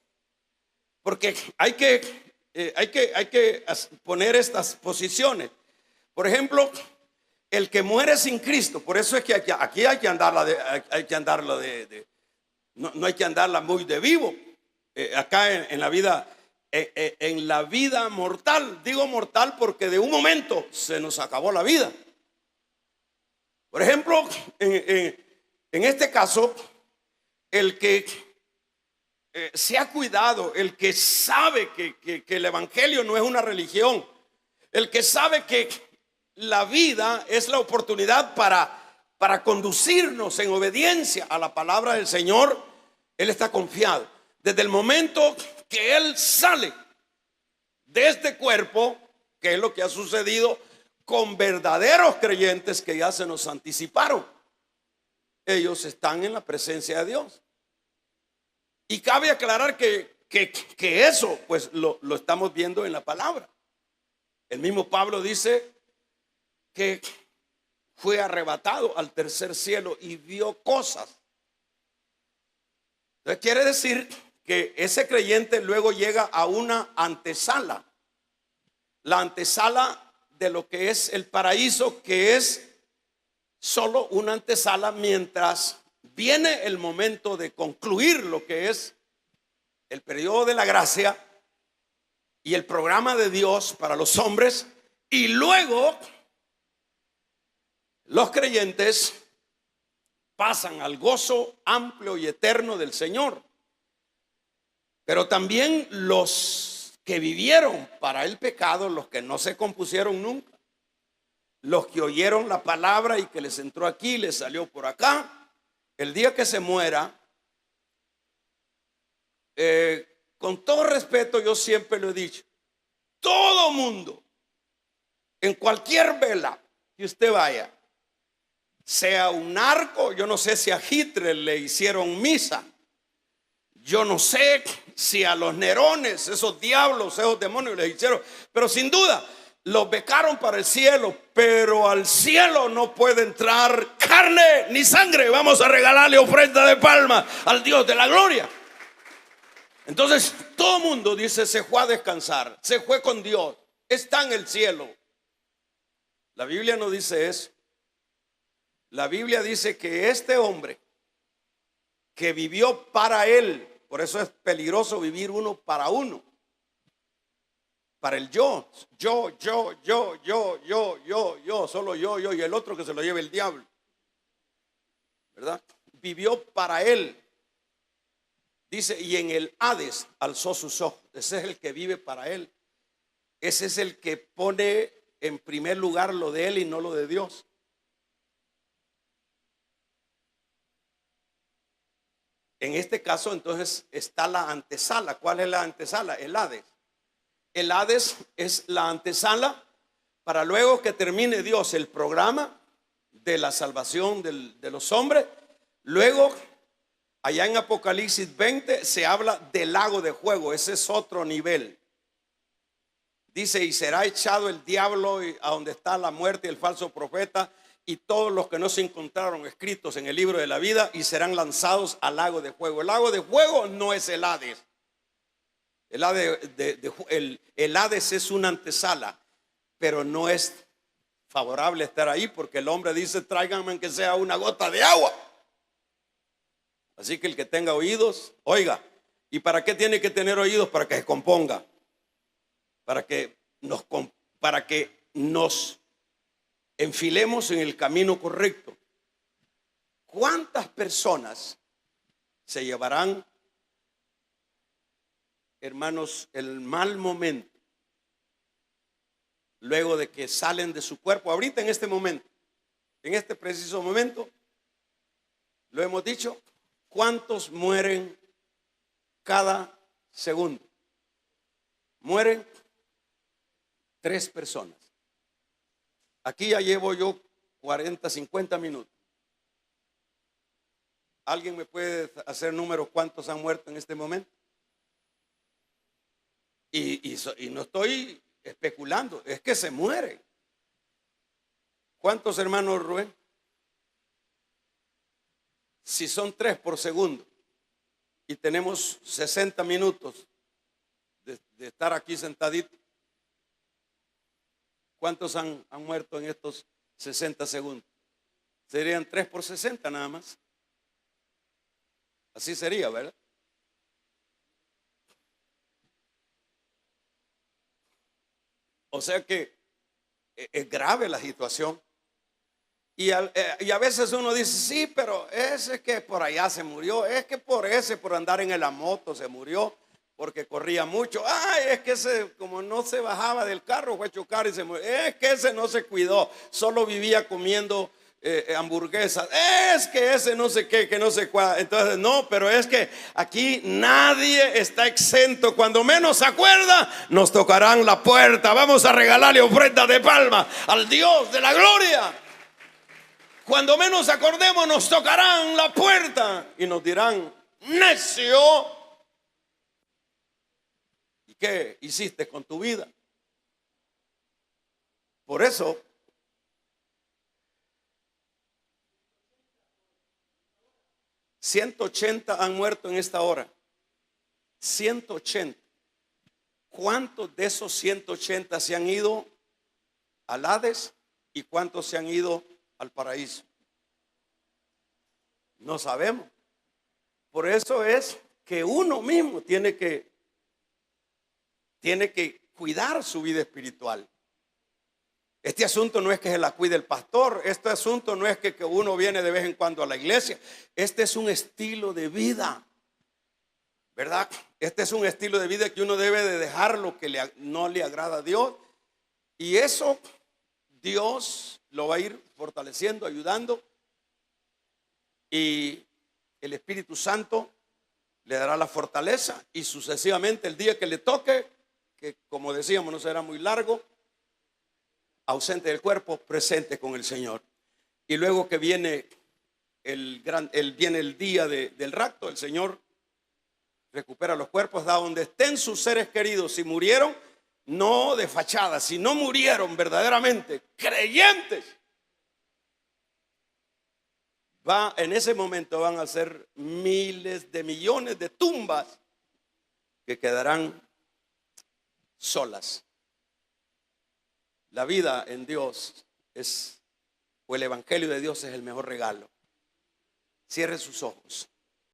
Porque hay que poner estas posiciones. Por ejemplo, el que muere sin Cristo, por eso es que aquí hay que andarla no hay que andarla muy de vivo. Acá en la vida, en la vida mortal, digo mortal porque de un momento se nos acabó la vida. Por ejemplo, en este caso, el que se ha cuidado, el que sabe que el evangelio no es una religión, el que sabe que la vida es la oportunidad para conducirnos en obediencia a la palabra del Señor, él está confiado. Desde el momento que él sale de este cuerpo, que es lo que ha sucedido con verdaderos creyentes que ya se nos anticiparon, ellos están en la presencia de Dios. Y cabe aclarar que eso pues lo estamos viendo en la palabra. El mismo Pablo dice que fue arrebatado al tercer cielo y vio cosas. Entonces quiere decir que ese creyente luego llega a una antesala. La antesala de lo que es el paraíso, que es solo una antesala mientras viene el momento de concluir lo que es el periodo de la gracia y el programa de Dios para los hombres, y luego los creyentes pasan al gozo amplio y eterno del Señor. Pero también los que vivieron para el pecado, los que no se compusieron nunca, los que oyeron la palabra y que les entró aquí, les salió por acá, el día que se muera, con todo respeto, yo siempre lo he dicho, todo mundo, en cualquier vela que usted vaya, sea un narco, yo no sé si a Hitler le hicieron misa, yo no sé si a los Nerones, esos diablos, esos demonios les hicieron, pero sin duda los becaron para el cielo, pero al cielo no puede entrar carne ni sangre. Vamos a regalarle ofrenda de palmas al Dios de la gloria. Entonces todo el mundo dice se fue a descansar, se fue con Dios, está en el cielo. La Biblia no dice eso. La Biblia dice que este hombre que vivió para él, por eso es peligroso vivir uno, para el yo, solo yo, y el otro que se lo lleve el diablo, ¿verdad? Vivió para él. Dice, y en el Hades alzó sus ojos. Ese es el que vive para él. Ese es el que pone en primer lugar lo de él y no lo de Dios. En este caso entonces está la antesala. ¿Cuál es la antesala? El Hades. El Hades es la antesala para luego que termine Dios el programa de la salvación de los hombres. Luego, allá en Apocalipsis 20 se habla del lago de fuego. Ese es otro nivel. Dice, y será echado el diablo a donde está la muerte y el falso profeta y todos los que no se encontraron escritos en el libro de la vida, y serán lanzados al lago de fuego. El lago de fuego no es el Hades. El Hades es una antesala, pero no es favorable estar ahí porque el hombre dice, tráiganme aunque sea una gota de agua. Así que el que tenga oídos, oiga. ¿Y para qué tiene que tener oídos? Para que se componga, para que nos enfilemos en el camino correcto. ¿Cuántas personas se llevarán, hermanos, el mal momento luego de que salen de su cuerpo? Ahorita en este momento en este preciso momento, lo hemos dicho, ¿cuántos mueren cada segundo? Mueren 3 personas. Aquí ya llevo yo 40, 50 minutos. ¿Alguien me puede hacer números cuántos han muerto en este momento? Y no estoy especulando, es que se mueren. ¿Cuántos, hermanos Rubén? Si son 3 por segundo y tenemos 60 minutos de estar aquí sentaditos, ¿cuántos han muerto en estos 60 segundos? Serían 3 por 60 nada más. Así sería, ¿verdad? O sea que es grave la situación. Y a veces uno dice, sí, pero ese que por allá se murió, es que por andar en la moto se murió, porque corría mucho. Ay, es que ese, como no se bajaba del carro, fue a chocar y se murió. Es que ese no se cuidó, solo vivía comiendo hamburguesas. Es que ese no sé qué, que no sé cuál. Entonces, no, pero es que aquí nadie está exento. Cuando menos se acuerda, nos tocarán la puerta. Vamos a regalarle ofrenda de palma al Dios de la gloria. Cuando menos acordemos, nos tocarán la puerta y nos dirán, necio, ¿y qué hiciste con tu vida? Por eso, $180 han muerto en esta hora. 180. ¿Cuántos de esos 180 se han ido al Hades y cuántos se han ido al paraíso? No sabemos. Por eso es que uno mismo tiene que cuidar su vida espiritual. Este asunto no es que se la cuide el pastor. Este asunto no es que uno viene de vez en cuando a la iglesia. Este es un estilo de vida, ¿verdad? Este es un estilo de vida que uno debe de dejar lo que no le agrada a Dios. Y eso Dios lo va a ir fortaleciendo, ayudando. Y el Espíritu Santo le dará la fortaleza. Y sucesivamente el día que le toque, que como decíamos no será muy largo, ausente del cuerpo, presente con el Señor. Y luego que viene viene el día del rapto, el Señor recupera los cuerpos, da donde estén sus seres queridos. Si murieron, no de fachada, si no murieron verdaderamente creyentes, en ese momento van a ser miles de millones de tumbas que quedarán solas. La vida en Dios o el Evangelio de Dios es el mejor regalo. Cierre sus ojos.